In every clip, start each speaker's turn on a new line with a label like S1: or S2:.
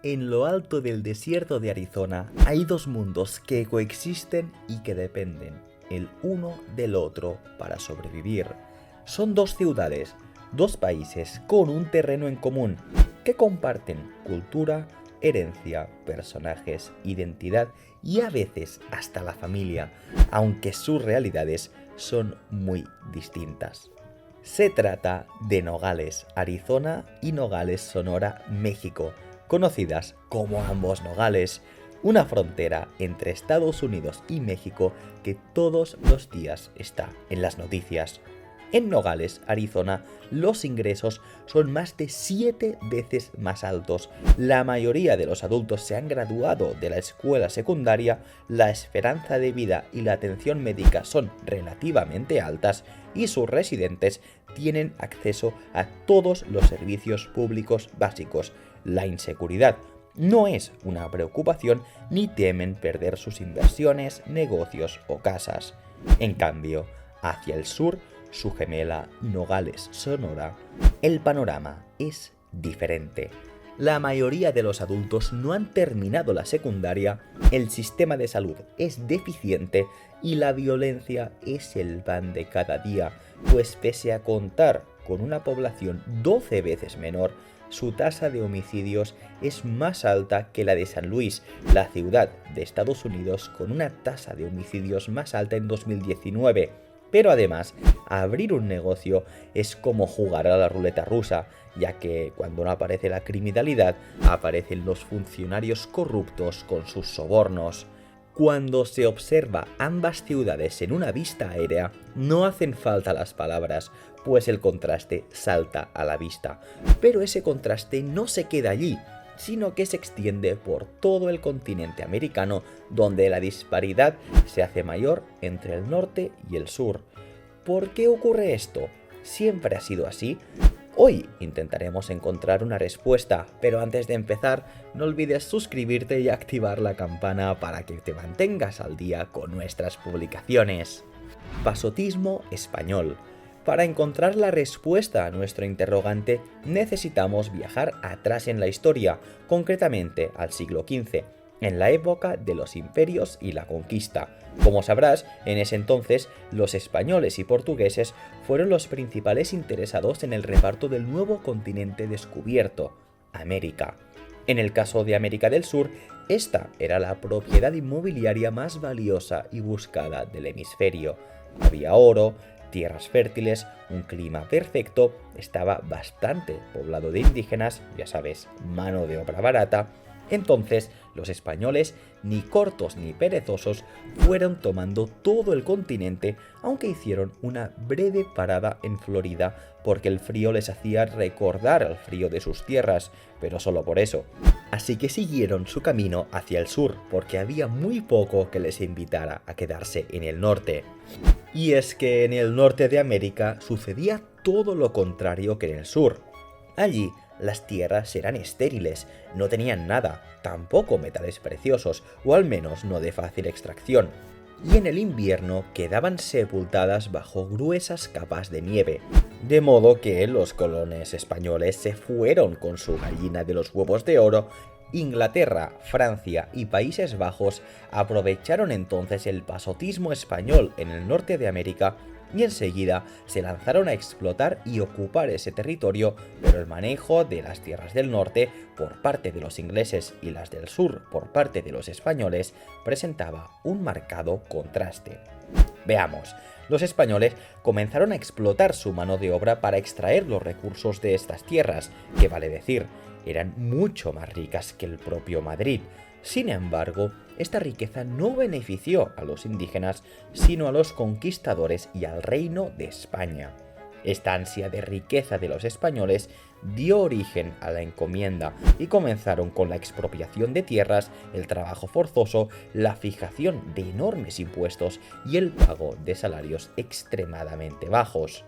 S1: En lo alto del desierto de Arizona hay dos mundos que coexisten y que dependen el uno del otro para sobrevivir. Son dos ciudades, dos países con un terreno en común que comparten cultura, herencia, personajes, identidad y a veces hasta la familia, aunque sus realidades son muy distintas. Se trata de Nogales, Arizona y Nogales, Sonora, México, conocidas como ambos Nogales, una frontera entre Estados Unidos y México que todos los días está en las noticias. En Nogales, Arizona, los ingresos son más de 7 veces más altos. La mayoría de los adultos se han graduado de la escuela secundaria, la esperanza de vida y la atención médica son relativamente altas y sus residentes tienen acceso a todos los servicios públicos básicos. La inseguridad no es una preocupación ni temen perder sus inversiones, negocios o casas. En cambio, hacia el sur, su gemela Nogales, Sonora, el panorama es diferente. La mayoría de los adultos no han terminado la secundaria, el sistema de salud es deficiente y la violencia es el pan de cada día, pues pese a contar con una población 12 veces menor, su tasa de homicidios es más alta que la de San Luis, la ciudad de Estados Unidos con una tasa de homicidios más alta en 2019. Pero además, abrir un negocio es como jugar a la ruleta rusa, ya que cuando no aparece la criminalidad, aparecen los funcionarios corruptos con sus sobornos. Cuando se observa ambas ciudades en una vista aérea, no hacen falta las palabras, pues el contraste salta a la vista. Pero ese contraste no se queda allí, sino que se extiende por todo el continente americano, donde la disparidad se hace mayor entre el norte y el sur. ¿Por qué ocurre esto? ¿Siempre ha sido así? Hoy intentaremos encontrar una respuesta, pero antes de empezar, no olvides suscribirte y activar la campana para que te mantengas al día con nuestras publicaciones. Pasotismo español. Para encontrar la respuesta a nuestro interrogante, necesitamos viajar atrás en la historia, concretamente al siglo XV, en la época de los imperios y la conquista. Como sabrás, en ese entonces, los españoles y portugueses fueron los principales interesados en el reparto del nuevo continente descubierto, América. En el caso de América del Sur, esta era la propiedad inmobiliaria más valiosa y buscada del hemisferio. Había oro, tierras fértiles, un clima perfecto, estaba bastante poblado de indígenas, ya sabes, mano de obra barata. Entonces, los españoles, ni cortos ni perezosos, fueron tomando todo el continente, aunque hicieron una breve parada en Florida porque el frío les hacía recordar al frío de sus tierras, pero solo por eso. Así que siguieron su camino hacia el sur, porque había muy poco que les invitara a quedarse en el norte. Y es que en el norte de América sucedía todo lo contrario que en el sur. Allí, las tierras eran estériles, no tenían nada, tampoco metales preciosos, o al menos no de fácil extracción. Y en el invierno quedaban sepultadas bajo gruesas capas de nieve. De modo que los colonos españoles se fueron con su gallina de los huevos de oro. Inglaterra, Francia y Países Bajos aprovecharon entonces el pasotismo español en el norte de América y enseguida se lanzaron a explotar y ocupar ese territorio, pero el manejo de las tierras del norte por parte de los ingleses y las del sur por parte de los españoles presentaba un marcado contraste. Veamos, los españoles comenzaron a explotar su mano de obra para extraer los recursos de estas tierras, que vale decir, eran mucho más ricas que el propio Madrid. Sin embargo, esta riqueza no benefició a los indígenas, sino a los conquistadores y al reino de España. Esta ansia de riqueza de los españoles dio origen a la encomienda y comenzaron con la expropiación de tierras, el trabajo forzoso, la fijación de enormes impuestos y el pago de salarios extremadamente bajos.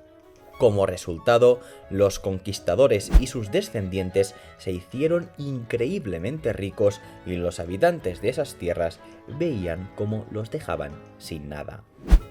S1: Como resultado, los conquistadores y sus descendientes se hicieron increíblemente ricos y los habitantes de esas tierras veían cómo los dejaban sin nada.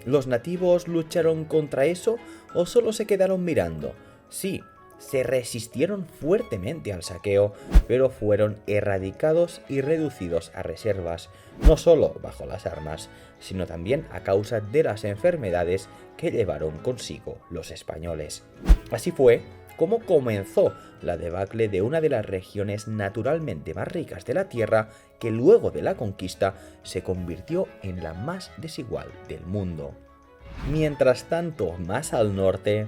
S1: ¿Los nativos lucharon contra eso o solo se quedaron mirando? Sí, se resistieron fuertemente al saqueo, pero fueron erradicados y reducidos a reservas, no solo bajo las armas, sino también a causa de las enfermedades que llevaron consigo los españoles. Así fue como comenzó la debacle de una de las regiones naturalmente más ricas de la Tierra, que luego de la conquista se convirtió en la más desigual del mundo. Mientras tanto, más al norte,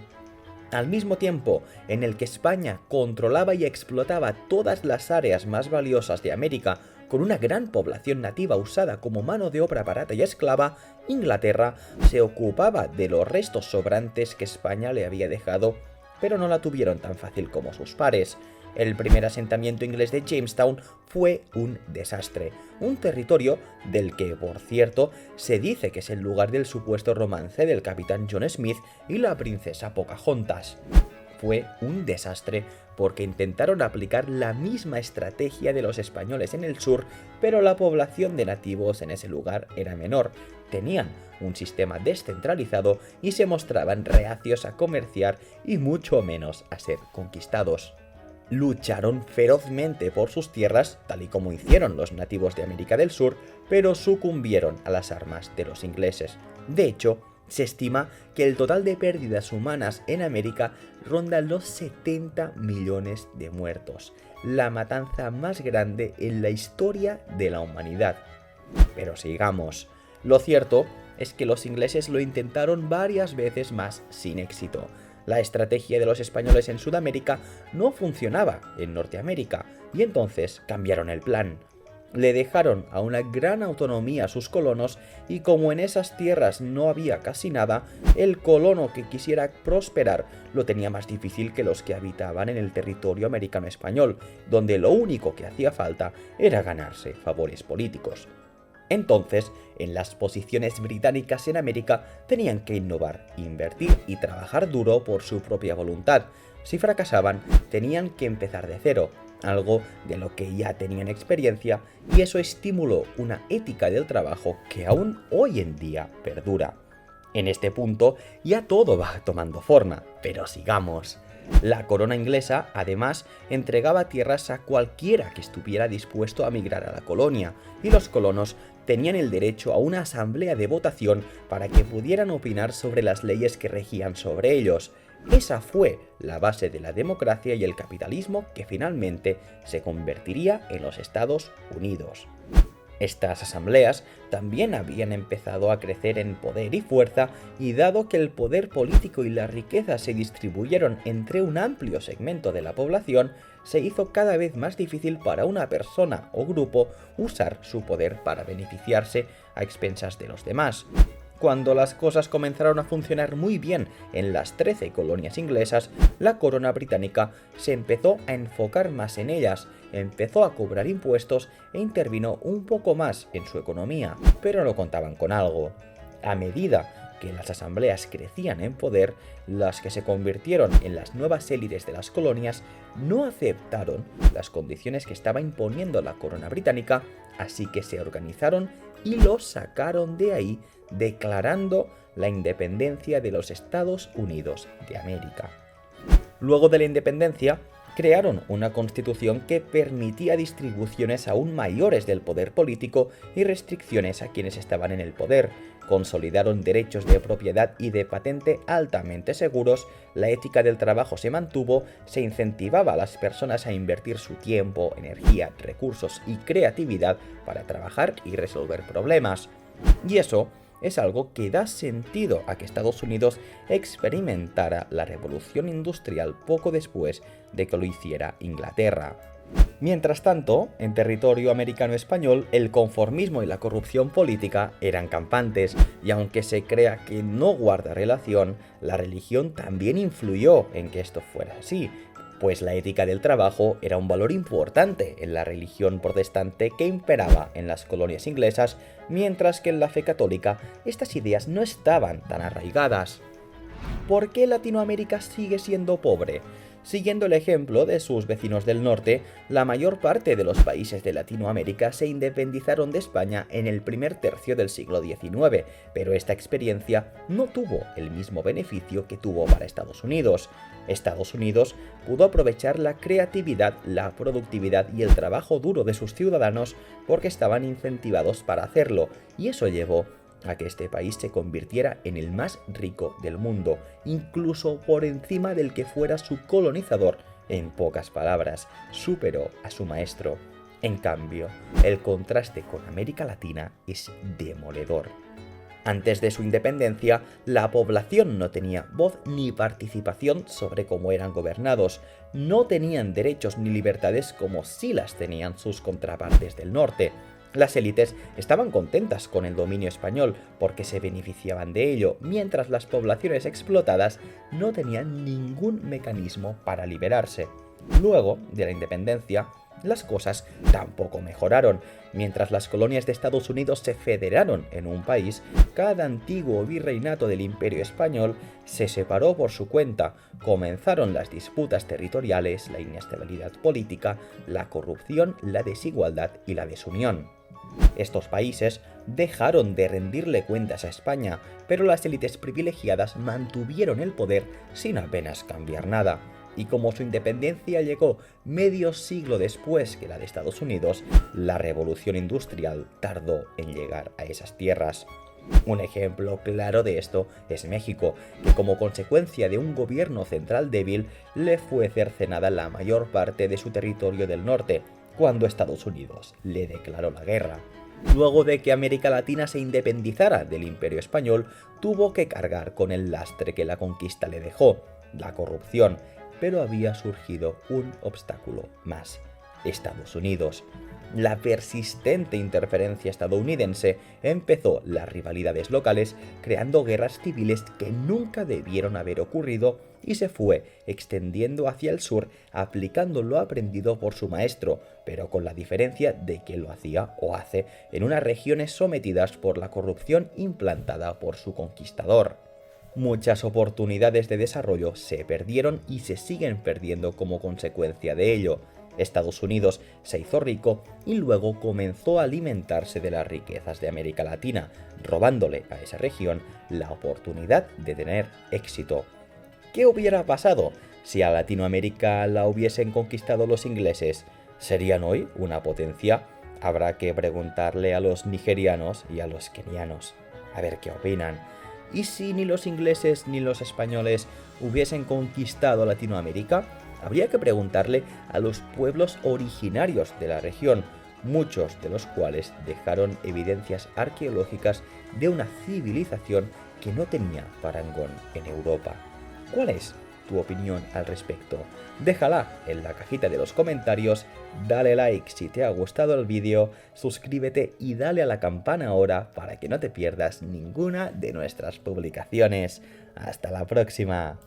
S1: al mismo tiempo en el que España controlaba y explotaba todas las áreas más valiosas de América, con una gran población nativa usada como mano de obra barata y esclava, Inglaterra se ocupaba de los restos sobrantes que España le había dejado, pero no la tuvieron tan fácil como sus pares. El primer asentamiento inglés de Jamestown fue un desastre, un territorio del que, por cierto, se dice que es el lugar del supuesto romance del capitán John Smith y la princesa Pocahontas. Fue un desastre porque intentaron aplicar la misma estrategia de los españoles en el sur, pero la población de nativos en ese lugar era menor, tenían un sistema descentralizado y se mostraban reacios a comerciar y mucho menos a ser conquistados. Lucharon ferozmente por sus tierras, tal y como hicieron los nativos de América del Sur, pero sucumbieron a las armas de los ingleses. De hecho, se estima que el total de pérdidas humanas en América ronda los 70 millones de muertos, la matanza más grande en la historia de la humanidad. Pero sigamos. Lo cierto es que los ingleses lo intentaron varias veces más sin éxito. La estrategia de los españoles en Sudamérica no funcionaba en Norteamérica y entonces cambiaron el plan. Le dejaron a una gran autonomía a sus colonos y como en esas tierras no había casi nada, el colono que quisiera prosperar lo tenía más difícil que los que habitaban en el territorio americano español, donde lo único que hacía falta era ganarse favores políticos. Entonces, en las posiciones británicas en América tenían que innovar, invertir y trabajar duro por su propia voluntad. Si fracasaban, tenían que empezar de cero, algo de lo que ya tenían experiencia, y eso estimuló una ética del trabajo que aún hoy en día perdura. En este punto ya todo va tomando forma, pero sigamos. La corona inglesa, además, entregaba tierras a cualquiera que estuviera dispuesto a migrar a la colonia, y los colonos tenían el derecho a una asamblea de votación para que pudieran opinar sobre las leyes que regían sobre ellos. Esa fue la base de la democracia y el capitalismo que finalmente se convertiría en los Estados Unidos. Estas asambleas también habían empezado a crecer en poder y fuerza, y dado que el poder político y la riqueza se distribuyeron entre un amplio segmento de la población, se hizo cada vez más difícil para una persona o grupo usar su poder para beneficiarse a expensas de los demás. Cuando las cosas comenzaron a funcionar muy bien en las 13 colonias inglesas, la corona británica se empezó a enfocar más en ellas, empezó a cobrar impuestos e intervino un poco más en su economía, pero no contaban con algo. A medida que las asambleas crecían en poder, las que se convirtieron en las nuevas élites de las colonias no aceptaron las condiciones que estaba imponiendo la corona británica, así que se organizaron y los sacaron de ahí, declarando la independencia de los Estados Unidos de América. Luego de la independencia, crearon una constitución que permitía distribuciones aún mayores del poder político y restricciones a quienes estaban en el poder. Consolidaron derechos de propiedad y de patente altamente seguros, la ética del trabajo se mantuvo, se incentivaba a las personas a invertir su tiempo, energía, recursos y creatividad para trabajar y resolver problemas. Y eso es algo que da sentido a que Estados Unidos experimentara la revolución industrial poco después de que lo hiciera Inglaterra. Mientras tanto, en territorio americano-español, el conformismo y la corrupción política eran campantes, y aunque se crea que no guarda relación, la religión también influyó en que esto fuera así, pues la ética del trabajo era un valor importante en la religión protestante que imperaba en las colonias inglesas, mientras que en la fe católica estas ideas no estaban tan arraigadas. ¿Por qué Latinoamérica sigue siendo pobre? Siguiendo el ejemplo de sus vecinos del norte, la mayor parte de los países de Latinoamérica se independizaron de España en el primer tercio del siglo XIX, pero esta experiencia no tuvo el mismo beneficio que tuvo para Estados Unidos. Estados Unidos pudo aprovechar la creatividad, la productividad y el trabajo duro de sus ciudadanos porque estaban incentivados para hacerlo, y eso llevó a que este país se convirtiera en el más rico del mundo, incluso por encima del que fuera su colonizador. En pocas palabras, superó a su maestro. En cambio, el contraste con América Latina es demoledor. Antes de su independencia, la población no tenía voz ni participación sobre cómo eran gobernados, no tenían derechos ni libertades como sí las tenían sus contrapartes del norte. Las élites estaban contentas con el dominio español porque se beneficiaban de ello, mientras las poblaciones explotadas no tenían ningún mecanismo para liberarse. Luego de la independencia, las cosas tampoco mejoraron. Mientras las colonias de Estados Unidos se federaron en un país, cada antiguo virreinato del Imperio Español se separó por su cuenta. Comenzaron las disputas territoriales, la inestabilidad política, la corrupción, la desigualdad y la desunión. Estos países dejaron de rendirle cuentas a España, pero las élites privilegiadas mantuvieron el poder sin apenas cambiar nada. Y como su independencia llegó medio siglo después que la de Estados Unidos, la revolución industrial tardó en llegar a esas tierras. Un ejemplo claro de esto es México, que como consecuencia de un gobierno central débil, le fue cercenada la mayor parte de su territorio del norte, cuando Estados Unidos le declaró la guerra. Luego de que América Latina se independizara del Imperio Español, tuvo que cargar con el lastre que la conquista le dejó, la corrupción, pero había surgido un obstáculo más: Estados Unidos. La persistente interferencia estadounidense empezó las rivalidades locales, creando guerras civiles que nunca debieron haber ocurrido, y se fue extendiendo hacia el sur aplicando lo aprendido por su maestro, pero con la diferencia de que lo hacía o hace en unas regiones sometidas por la corrupción implantada por su conquistador. Muchas oportunidades de desarrollo se perdieron y se siguen perdiendo como consecuencia de ello. Estados Unidos se hizo rico y luego comenzó a alimentarse de las riquezas de América Latina, robándole a esa región la oportunidad de tener éxito. ¿Qué hubiera pasado si a Latinoamérica la hubiesen conquistado los ingleses? ¿Serían hoy una potencia? Habrá que preguntarle a los nigerianos y a los kenianos, a ver qué opinan. ¿Y si ni los ingleses ni los españoles hubiesen conquistado Latinoamérica? Habría que preguntarle a los pueblos originarios de la región, muchos de los cuales dejaron evidencias arqueológicas de una civilización que no tenía parangón en Europa. ¿Cuál es tu opinión al respecto? Déjala en la cajita de los comentarios, dale like si te ha gustado el vídeo, suscríbete y dale a la campana ahora para que no te pierdas ninguna de nuestras publicaciones. ¡Hasta la próxima!